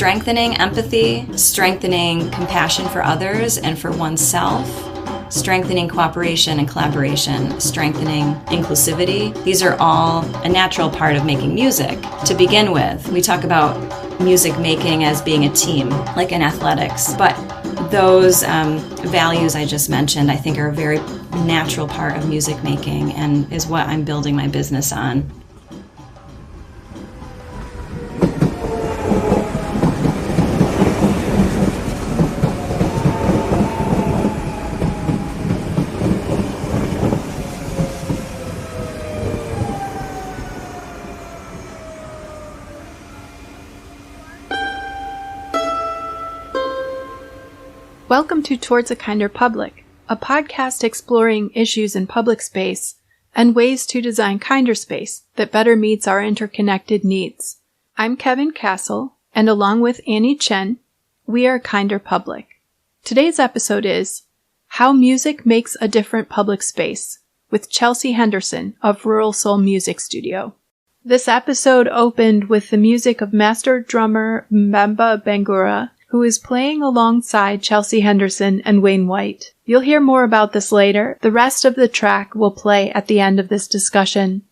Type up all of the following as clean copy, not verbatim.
strengthening empathy, strengthening compassion for others and for oneself, strengthening cooperation and collaboration, strengthening inclusivity. These are all a natural part of making music. To begin with, we talk about music making as being a team, like in athletics. But those values I just mentioned, I think, are a very natural part of music making and is what I'm building my business on. Welcome to Towards a Kinder Public, a podcast exploring issues in public space and ways to design kinder space that better meets our interconnected needs. I'm Kevin Castle, and along with Annie Chen, we are Kinder Public. Today's episode is How Music Makes a Different Public Space with Chelsie Henderson of Rural Soul Music Studio. This episode opened with the music of master drummer Mbemba Bangoura, who is playing alongside Chelsie Henderson and Wayne White. You'll hear more about this later. The rest of the track will play at the end of this discussion.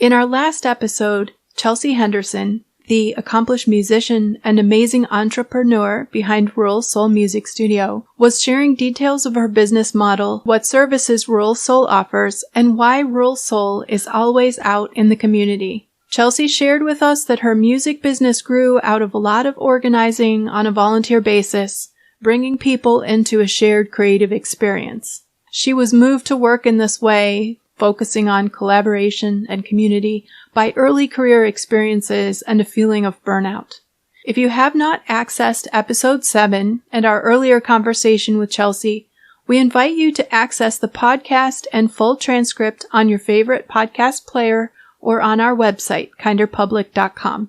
In our last episode, Chelsie Henderson, the accomplished musician and amazing entrepreneur behind Rural Soul Music Studio, was sharing details of her business model, what services Rural Soul offers, and why Rural Soul is always out in the community. Chelsie shared with us that her music business grew out of a lot of organizing on a volunteer basis, bringing people into a shared creative experience. She was moved to work in this way, focusing on collaboration and community, by early career experiences and a feeling of burnout. If you have not accessed episode 7 and our earlier conversation with Chelsie, we invite you to access the podcast and full transcript on your favorite podcast player or on our website, kinderpublic.com.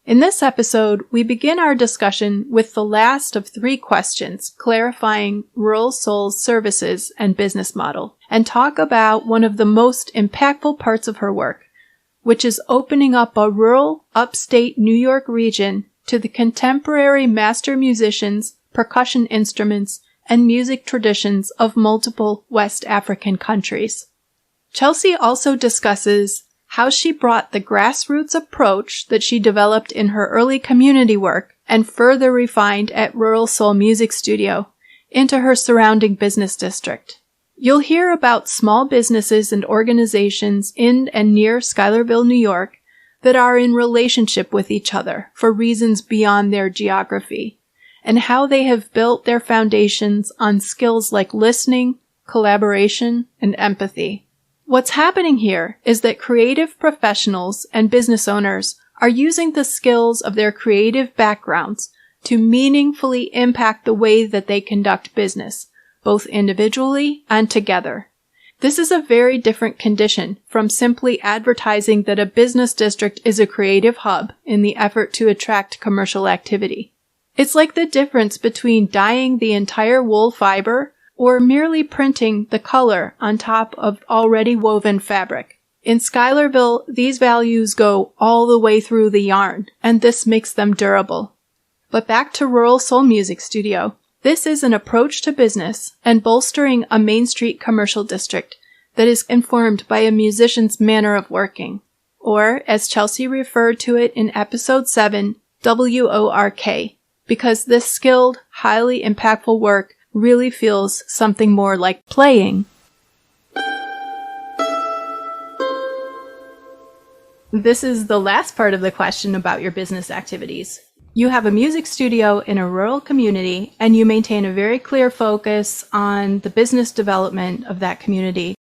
In this episode, we begin our discussion with the last of 3 questions clarifying Rural Soul's services and business model, and talk about one of the most impactful parts of her work, which is opening up a rural, upstate New York region to the contemporary master musicians, percussion instruments, and music traditions of multiple West African countries. Chelsie also discusses how she brought the grassroots approach that she developed in her early community work and further refined at Rural Soul Music Studio into her surrounding business district. You'll hear about small businesses and organizations in and near Schuylerville, New York, that are in relationship with each other for reasons beyond their geography, and how they have built their foundations on skills like listening, collaboration, and empathy. What's happening here is that creative professionals and business owners are using the skills of their creative backgrounds to meaningfully impact the way that they conduct business, both individually and together. This is a very different condition from simply advertising that a business district is a creative hub in the effort to attract commercial activity. It's like the difference between dyeing the entire wool fiber or merely printing the color on top of already woven fabric. In Schuylerville, these values go all the way through the yarn, and this makes them durable. But back to Rural Soul Music Studio. This is an approach to business and bolstering a Main Street commercial district that is informed by a musician's manner of working, or, as Chelsie referred to it in episode 7, WORK, because this skilled, highly impactful work really feels something more like playing. This is the last part of the question about your business activities. You have a music studio in a rural community, and you maintain a very clear focus on the business development of that community.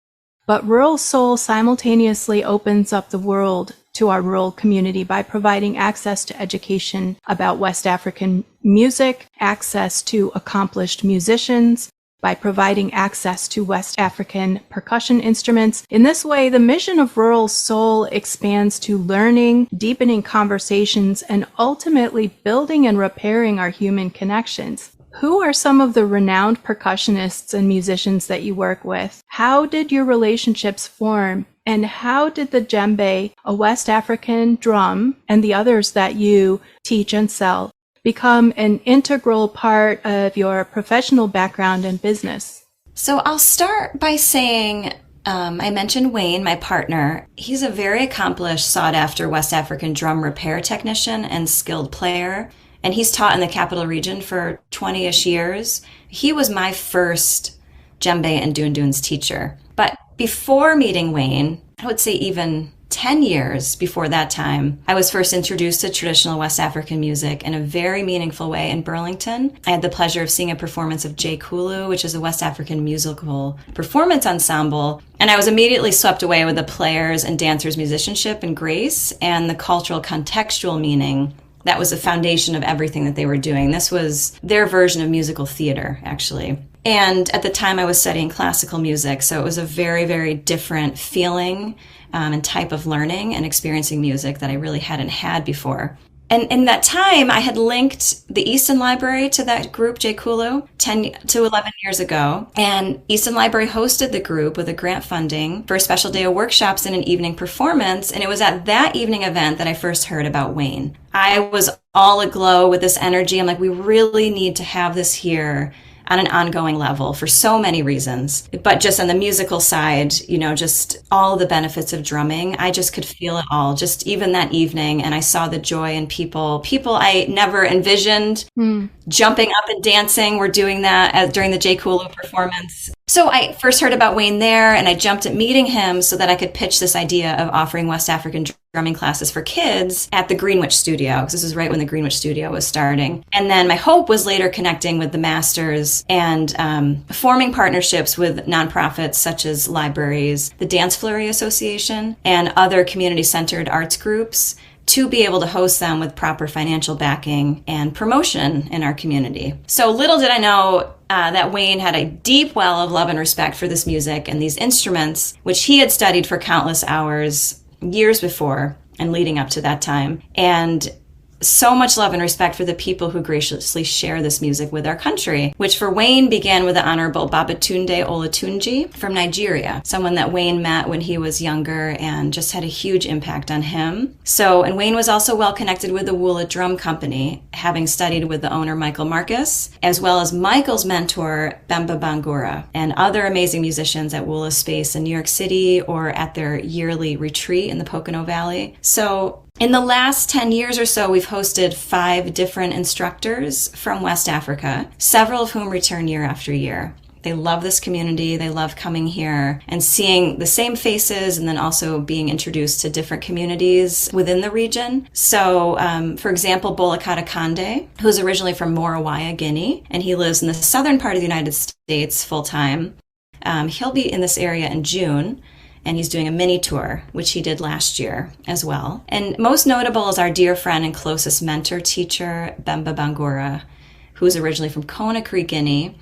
But Rural Soul simultaneously opens up the world to our rural community by providing access to education about West African music, access to accomplished musicians, by providing access to West African percussion instruments. In this way, the mission of Rural Soul expands to learning, deepening conversations, and ultimately building and repairing our human connections. Who are some of the renowned percussionists and musicians that you work with? How did your relationships form? And how did the djembe, a West African drum, and the others that you teach and sell, become an integral part of your professional background and business? So I'll start by saying, I mentioned Wayne, my partner. He's a very accomplished, sought-after West African drum repair technician and skilled player, and he's taught in the Capital Region for 20-ish years. He was my first djembe and dunduns teacher. But before meeting Wayne, I would say even 10 years before that time, I was first introduced to traditional West African music in a very meaningful way in Burlington. I had the pleasure of seeing a performance of J. Kulu, which is a West African musical performance ensemble, and I was immediately swept away with the players' and dancers' musicianship and grace and the cultural contextual meaning that was the foundation of everything that they were doing. This was their version of musical theater, actually. And at the time I was studying classical music, so it was a very, very different feeling and type of learning and experiencing music that I really hadn't had before. And in that time, I had linked the Easton Library to that group, J. Kulu, 10 to 11 years ago. And Easton Library hosted the group with a grant funding for a special day of workshops and an evening performance. And it was at that evening event that I first heard about Wayne. I was all aglow with this energy. I'm like, we really need to have this here on an ongoing level for so many reasons. But just on the musical side, just all the benefits of drumming, I just could feel it all, just even that evening. And I saw the joy in people I never envisioned jumping up and dancing. We're doing that during the J. Kulu performance. So I first heard about Wayne there, and I jumped at meeting him so that I could pitch this idea of offering West African drumming classes for kids at the Greenwich Studio, because this was right when the Greenwich Studio was starting. And then my hope was later connecting with the masters and forming partnerships with nonprofits such as libraries, the Dance Flurry Association, and other community-centered arts groups to be able to host them with proper financial backing and promotion in our community. So little did I know that Wayne had a deep well of love and respect for this music and these instruments, which he had studied for countless hours years before and leading up to that time. And so much love and respect for the people who graciously share this music with our country, which for Wayne began with the Honorable Babatunde Olatunji from Nigeria, someone that Wayne met when he was younger and just had a huge impact on him. And Wayne was also well connected with the Woola Drum Company, having studied with the owner Michael Marcus, as well as Michael's mentor Bemba Bangoura, and other amazing musicians at Woola Space in New York City or at their yearly retreat in the Pocono Valley. So in the last 10 years or so, we've hosted 5 different instructors from West Africa, several of whom return year after year. They love this community. They love coming here and seeing the same faces, and then also being introduced to different communities within the region. So, for example, Bolakata Kande, who's originally from Morawaya, Guinea, and he lives in the southern part of the United States full-time. He'll be in this area in June. And he's doing a mini tour, which he did last year as well. And most notable is our dear friend and closest mentor teacher, Bemba Bangoura, who's originally from Conakry, Guinea.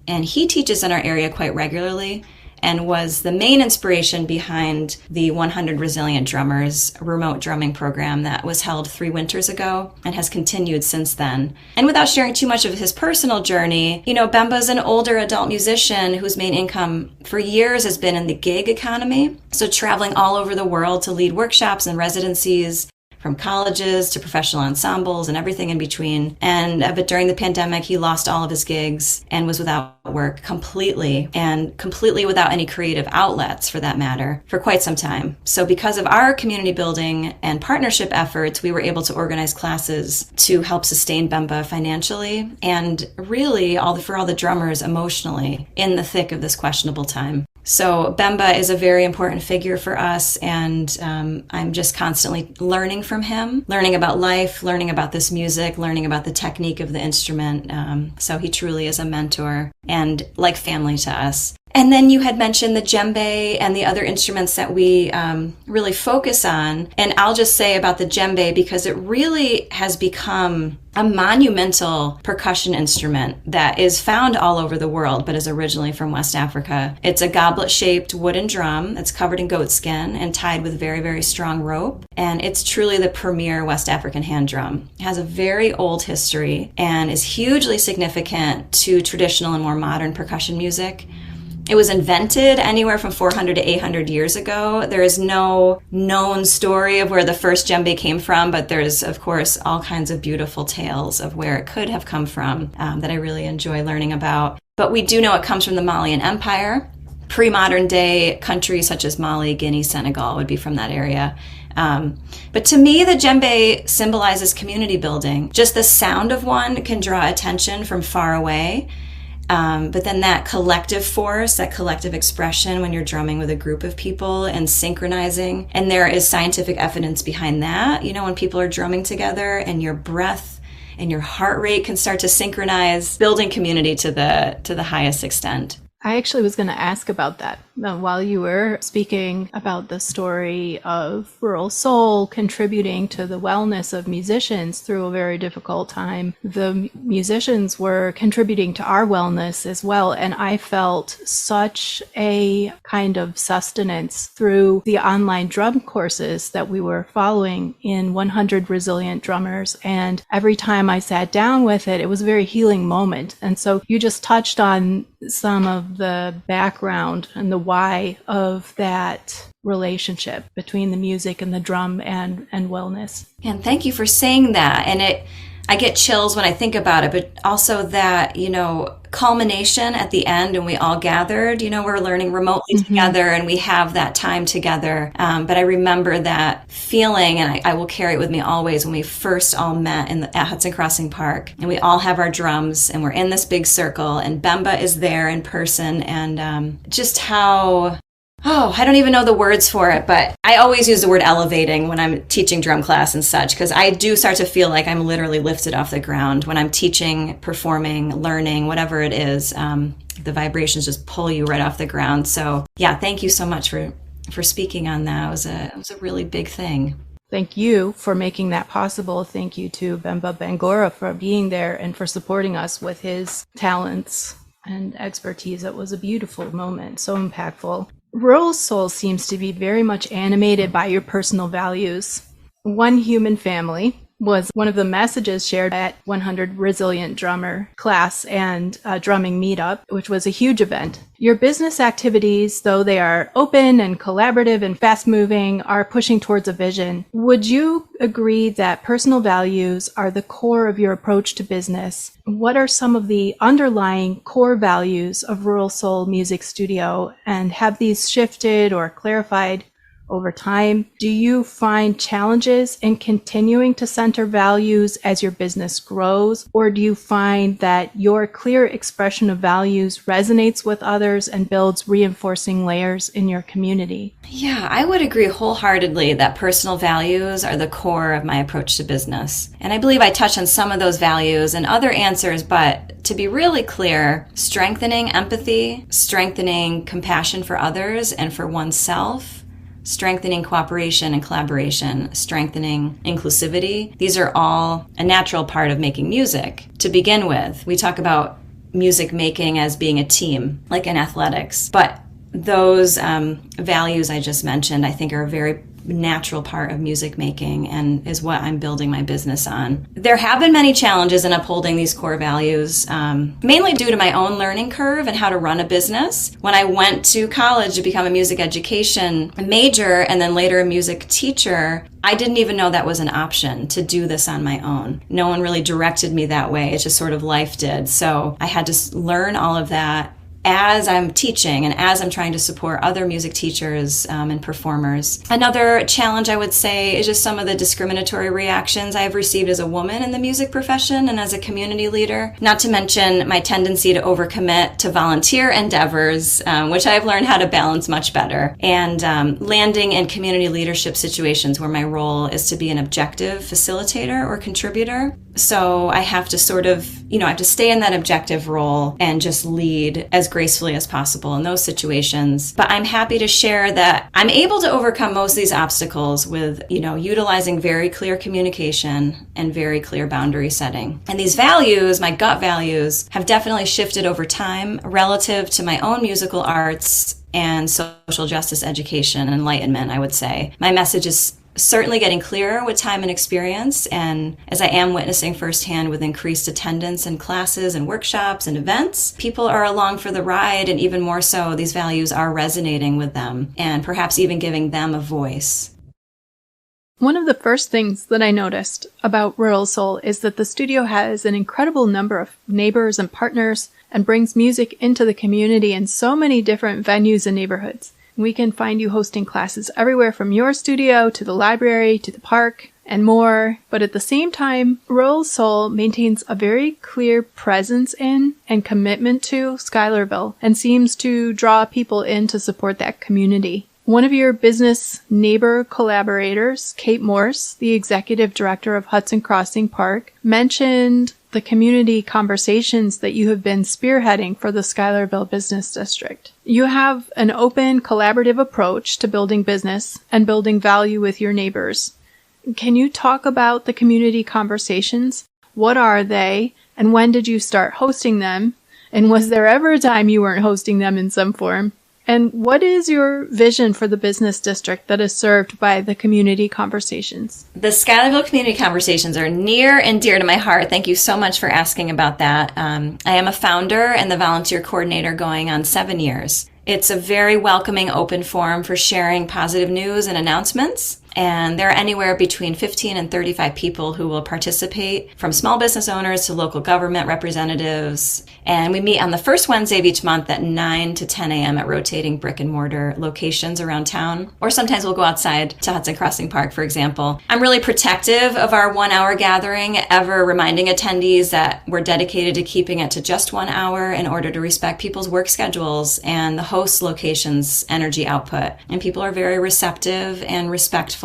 And he teaches in our area quite regularly and was the main inspiration behind the 100 Resilient Drummers remote drumming program that was held 3 winters ago and has continued since then. And without sharing too much of his personal journey, Bemba's an older adult musician whose main income for years has been in the gig economy. So traveling all over the world to lead workshops and residencies, from colleges to professional ensembles and everything in between. But during the pandemic, he lost all of his gigs and was without work completely, and completely without any creative outlets for that matter, for quite some time. So because of our community building and partnership efforts, we were able to organize classes to help sustain Bemba financially and really for all the drummers emotionally in the thick of this questionable time. So Bemba is a very important figure for us, and I'm just constantly learning from him, learning about life, learning about this music, learning about the technique of the instrument. So he truly is a mentor and like family to us. And then you had mentioned the djembe and the other instruments that we really focus on. And I'll just say about the djembe, because it really has become a monumental percussion instrument that is found all over the world, but is originally from West Africa. It's a goblet-shaped wooden drum that's covered in goat skin and tied with very, very strong rope. And it's truly the premier West African hand drum. It has a very old history and is hugely significant to traditional and more modern percussion music. It was invented anywhere from 400 to 800 years ago. There is no known story of where the first djembe came from, but there's, of course, all kinds of beautiful tales of where it could have come from that I really enjoy learning about. But we do know it comes from the Malian Empire. Pre-modern day countries such as Mali, Guinea, Senegal would be from that area. But to me, the djembe symbolizes community building. Just the sound of one can draw attention from far away. But then that collective force, that collective expression when you're drumming with a group of people and synchronizing, and there is scientific evidence behind that. You know, when people are drumming together and your breath and your heart rate can start to synchronize, building community to the highest extent. I actually was going to ask about that while you were speaking about the story of Rural Soul contributing to the wellness of musicians through a very difficult time. The musicians were contributing to our wellness as well, and I felt such a kind of sustenance through the online drum courses that we were following in 100 Resilient Drummers, and every time I sat down with it, it was a very healing moment. And so you just touched on some of the background and the why of that relationship between the music and the drum and wellness. And thank you for saying that. And I get chills when I think about it, but also that, you know, culmination at the end and we all gathered, you know, we're learning remotely together and we have that time together. But I remember that feeling, and I will carry it with me always, when we first all met at Hudson Crossing Park, and we all have our drums and we're in this big circle and Bemba is there in person, and just how... Oh, I don't even know the words for it, but I always use the word elevating when I'm teaching drum class and such, because I do start to feel like I'm literally lifted off the ground when I'm teaching, performing, learning, whatever it is. The vibrations just pull you right off the ground. So yeah, thank you so much for speaking on that. It was a really big thing. Thank you for making that possible. Thank you to Bemba Bangoura for being there and for supporting us with his talents and expertise. It was a beautiful moment, so impactful. Rural Soul seems to be very much animated by your personal values. One human family was one of the messages shared at 100 Resilient Drummer class and drumming meetup, which was a huge event. Your business activities, though they are open and collaborative and fast-moving, are pushing towards a vision. Would you agree that personal values are the core of your approach to business? What are some of the underlying core values of Rural Soul Music Studio, and have these shifted or clarified over time? Do you find challenges in continuing to center values as your business grows? Or do you find that your clear expression of values resonates with others and builds reinforcing layers in your community? Yeah, I would agree wholeheartedly that personal values are the core of my approach to business. And I believe I touched on some of those values and other answers, but to be really clear, strengthening empathy, strengthening compassion for others and for oneself, strengthening cooperation and collaboration, strengthening inclusivity. These are all a natural part of making music. To begin with, we talk about music making as being a team, like in athletics. But those values I just mentioned, I think, are a very natural part of music making and is what I'm building my business on. There have been many challenges in upholding these core values, mainly due to my own learning curve and how to run a business. When I went to college to become a music education major and then later a music teacher, I didn't even know that was an option to do this on my own. No one really directed me that way. It just sort of life did. So I had to learn all of that as I'm teaching and as I'm trying to support other music teachers and performers. Another challenge, I would say, is just some of the discriminatory reactions I have received as a woman in the music profession and as a community leader. Not to mention my tendency to overcommit to volunteer endeavors, which I've learned how to balance much better. And landing in community leadership situations where my role is to be an objective facilitator or contributor. So I have to sort of, I have to stay in that objective role and just lead as gracefully as possible in those situations. But I'm happy to share that I'm able to overcome most of these obstacles with, utilizing very clear communication and very clear boundary setting. And these values, my gut values, have definitely shifted over time relative to my own musical arts and social justice education and enlightenment, I would say. My message is certainly getting clearer with time and experience. And as I am witnessing firsthand with increased attendance in classes and workshops and events, people are along for the ride. And even more so, these values are resonating with them and perhaps even giving them a voice. One of the first things that I noticed about Rural Soul is that the studio has an incredible number of neighbors and partners and brings music into the community in so many different venues and neighborhoods. We can find you hosting classes everywhere from your studio to the library to the park and more. But at the same time, Rural Soul maintains a very clear presence in and commitment to Schuylerville and seems to draw people in to support that community. One of your business neighbor collaborators, Kate Morse, the executive director of Hudson Crossing Park, mentioned the community conversations that you have been spearheading for the Schuylerville Business District. You have an open, collaborative approach to building business and building value with your neighbors. Can you talk about the community conversations? What are they, and when did you start hosting them? And was there ever a time you weren't hosting them in some form? And what is your vision for the business district that is served by the community conversations? The Schuylerville Community Conversations are near and dear to my heart. Thank you so much for asking about that. I am a founder and the volunteer coordinator going on 7 years. It's a very welcoming, open forum for sharing positive news and announcements. And there are anywhere between 15 and 35 people who will participate, from small business owners to local government representatives. And we meet on the first Wednesday of each month at 9 to 10 a.m. at rotating brick and mortar locations around town. Or sometimes we'll go outside to Hudson Crossing Park, for example. I'm really protective of our 1 hour gathering, ever reminding attendees that we're dedicated to keeping it to just 1 hour in order to respect people's work schedules and the host location's energy output. And people are very receptive and respectful.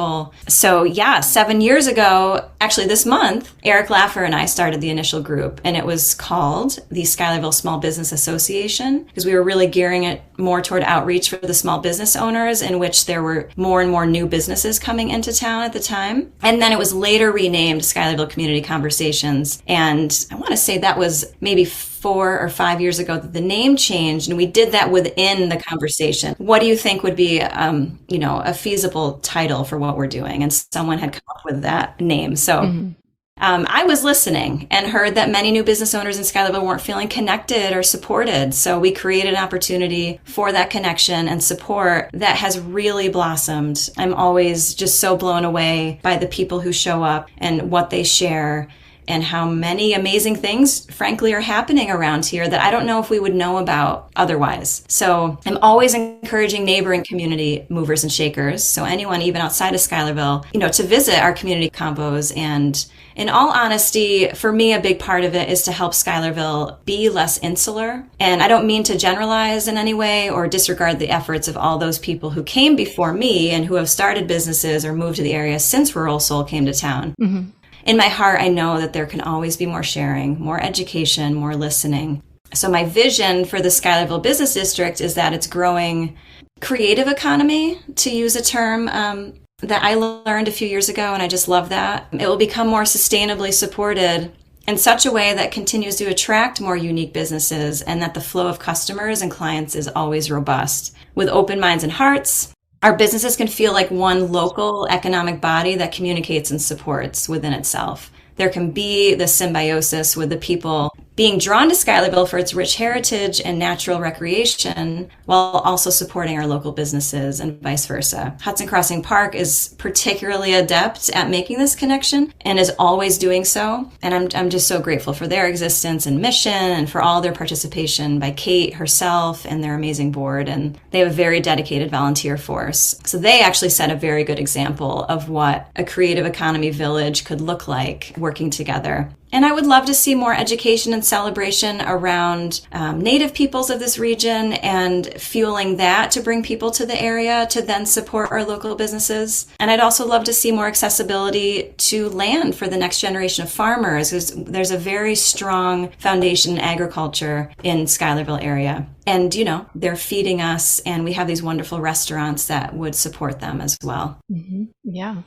So yeah, 7 years ago, actually this month, Eric Laffer and I started the initial group, and it was called the Schuylerville Small Business Association, because we were really gearing it more toward outreach for the small business owners, in which there were more and more new businesses coming into town at the time. And then it was later renamed Schuylerville Community Conversations. And I want to say that was maybe 4 or 5 years ago that the name changed, and we did that within the conversation. What do you think would be, a feasible title for what we're doing? And someone had come up with that name. So I was listening and heard that many new business owners in Schuylerville weren't feeling connected or supported. So we created an opportunity for that connection and support that has really blossomed. I'm always just so blown away by the people who show up and what they share, and how many amazing things, frankly, are happening around here that I don't know if we would know about otherwise. So I'm always encouraging neighboring community movers and shakers, so anyone even outside of Schuylerville, to visit our community combos. And in all honesty, for me, a big part of it is to help Schuylerville be less insular. And I don't mean to generalize in any way or disregard the efforts of all those people who came before me and who have started businesses or moved to the area since Rural Soul came to town. Mm-hmm. In my heart, I know that there can always be more sharing, more education, more listening. So my vision for the Schuylerville Business District is that it's growing creative economy, to use a term that I learned a few years ago, and I just love that. It will become more sustainably supported in such a way that continues to attract more unique businesses, and that the flow of customers and clients is always robust. With open minds and hearts, our businesses can feel like one local economic body that communicates and supports within itself. There can be the symbiosis with the people being drawn to Schuylerville for its rich heritage and natural recreation, while also supporting our local businesses and vice versa. Hudson Crossing Park is particularly adept at making this connection and is always doing so. And I'm just so grateful for their existence and mission, and for all their participation by Kate herself and their amazing board. And they have a very dedicated volunteer force. So they actually set a very good example of what a creative economy village could look like working together. And I would love to see more education and celebration around Native peoples of this region, and fueling that to bring people to the area to then support our local businesses. And I'd also love to see more accessibility to land for the next generation of farmers. There's a very strong foundation in agriculture in Schuylerville area. And, they're feeding us, and we have these wonderful restaurants that would support them as well. Mm-hmm. Yeah.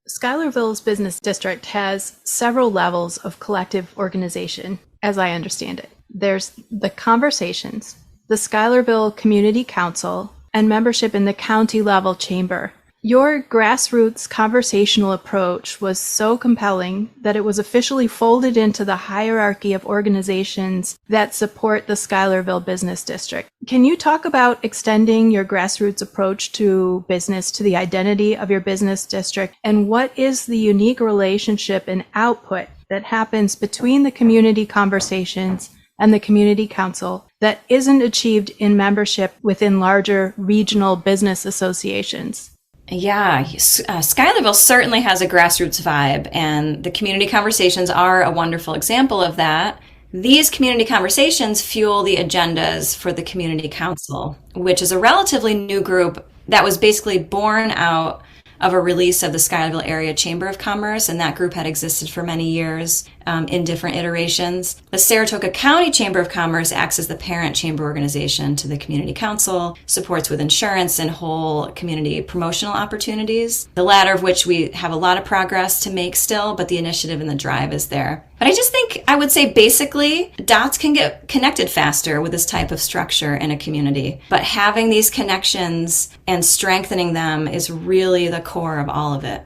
Schuylerville's business district has several levels of collective organization, as I understand it. There's the conversations, the Schuylerville Community Council, and membership in the county level chamber. Your grassroots conversational approach was so compelling that it was officially folded into the hierarchy of organizations that support the Schuylerville Business District. Can you talk about extending your grassroots approach to business to the identity of your business district, and what is the unique relationship and output that happens between the community conversations and the community council that isn't achieved in membership within larger regional business associations? Yeah, Schuylerville certainly has a grassroots vibe, and the community conversations are a wonderful example of that. These community conversations fuel the agendas for the community council, which is a relatively new group that was basically born out of a release of the Schuylerville Area Chamber of Commerce, and that group had existed for many years in different iterations. The Saratoga County Chamber of Commerce acts as the parent chamber organization to the community council, supports with insurance and whole community promotional opportunities, the latter of which we have a lot of progress to make still, but the initiative and the drive is there. But I just think, I would say basically, dots can get connected faster with this type of structure in a community. But having these connections and strengthening them is really the core of all of it.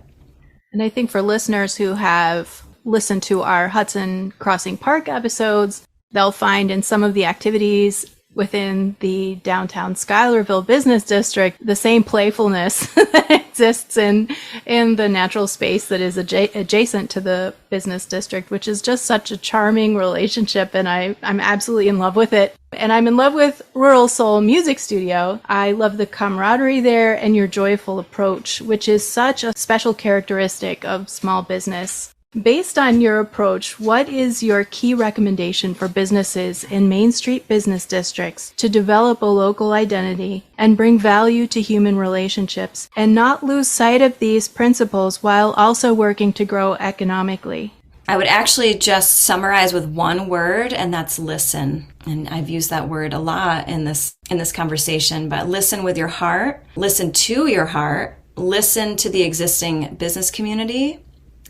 And I think for listeners who have listened to our Hudson Crossing Park episodes, they'll find in some of the activities within the downtown Schuylerville Business District the same playfulness that exists in the natural space that is adjacent to the business district, which is just such a charming relationship, and I'm absolutely in love with it. And I'm in love with Rural Soul Music Studio. I love the camaraderie there and your joyful approach, which is such a special characteristic of small business. Based on your approach, what is your key recommendation for businesses in Main Street business districts to develop a local identity and bring value to human relationships and not lose sight of these principles while also working to grow economically? I would actually just summarize with one word, and that's listen. And I've used that word a lot in this conversation, but listen with your heart, listen to your heart, listen to the existing business community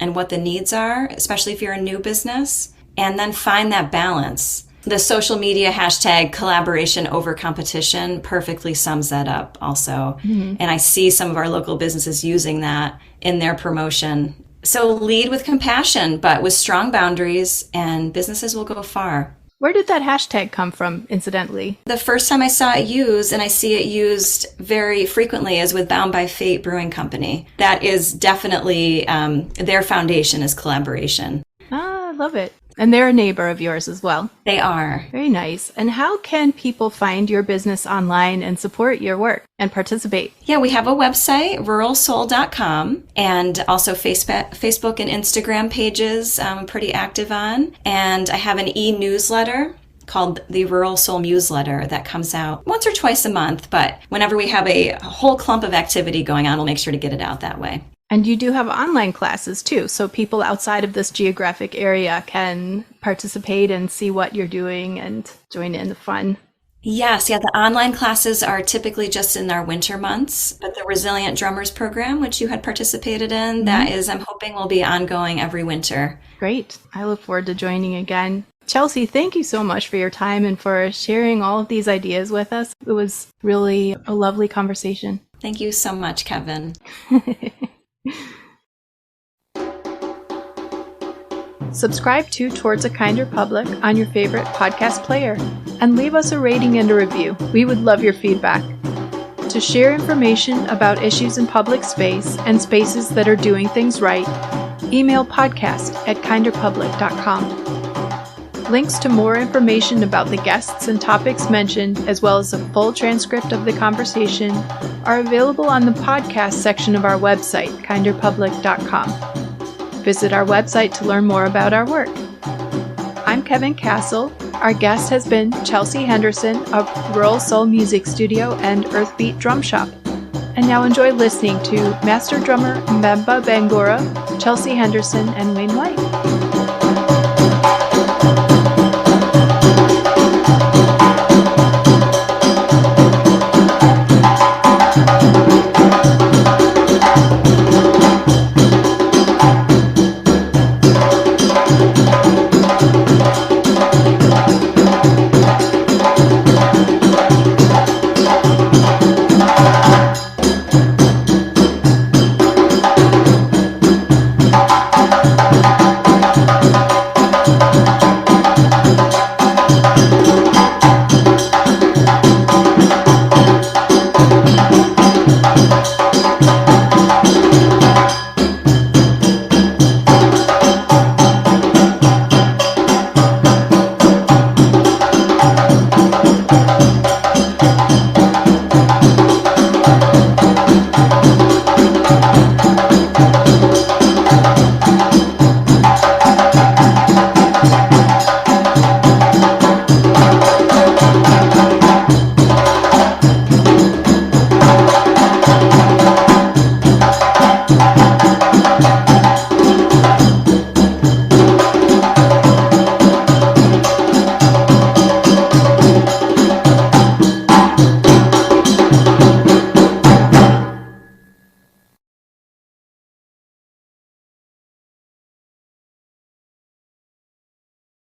and what the needs are, especially if you're a new business, and then find that balance. The social media hashtag collaboration over competition perfectly sums that up also. Mm-hmm. And I see some of our local businesses using that in their promotion. So lead with compassion, but with strong boundaries, and businesses will go far. Where did that hashtag come from, incidentally? The first time I saw it used, and I see it used very frequently, is with Bound by Fate Brewing Company. That is definitely their foundation is collaboration. Ah, I love it. And they're a neighbor of yours as well. They are. Very nice. And how can people find your business online and support your work and participate? Yeah, we have a website, ruralsoul.com, and also Facebook and Instagram pages I'm pretty active on. And I have an e-newsletter called the Rural Soul Newsletter that comes out once or twice a month. But whenever we have a whole clump of activity going on, we'll make sure to get it out that way. And you do have online classes too, so people outside of this geographic area can participate and see what you're doing and join in the fun. Yes, the online classes are typically just in our winter months, but the Resilient Drummers program, which you had participated in, mm-hmm. that is, I'm hoping, will be ongoing every winter. Great. I look forward to joining again. Chelsea, thank you so much for your time and for sharing all of these ideas with us. It was really a lovely conversation. Thank you so much, Kevin. Subscribe to Towards a Kinder Public on your favorite podcast player and leave us a rating and a review. We would love your feedback. To share information about issues in public space and spaces that are doing things right, email podcast@kinderpublic.com. Links to more information about the guests and topics mentioned, as well as a full transcript of the conversation, are available on the podcast section of our website, kinderpublic.com. Visit our website to learn more about our work. I'm Kevin Castle. Our guest has been Chelsie Henderson of Rural Soul Music Studio and Earthbeat Drum Shop. And now enjoy listening to master drummer Mbemba Bangoura, Chelsie Henderson, and Wayne White.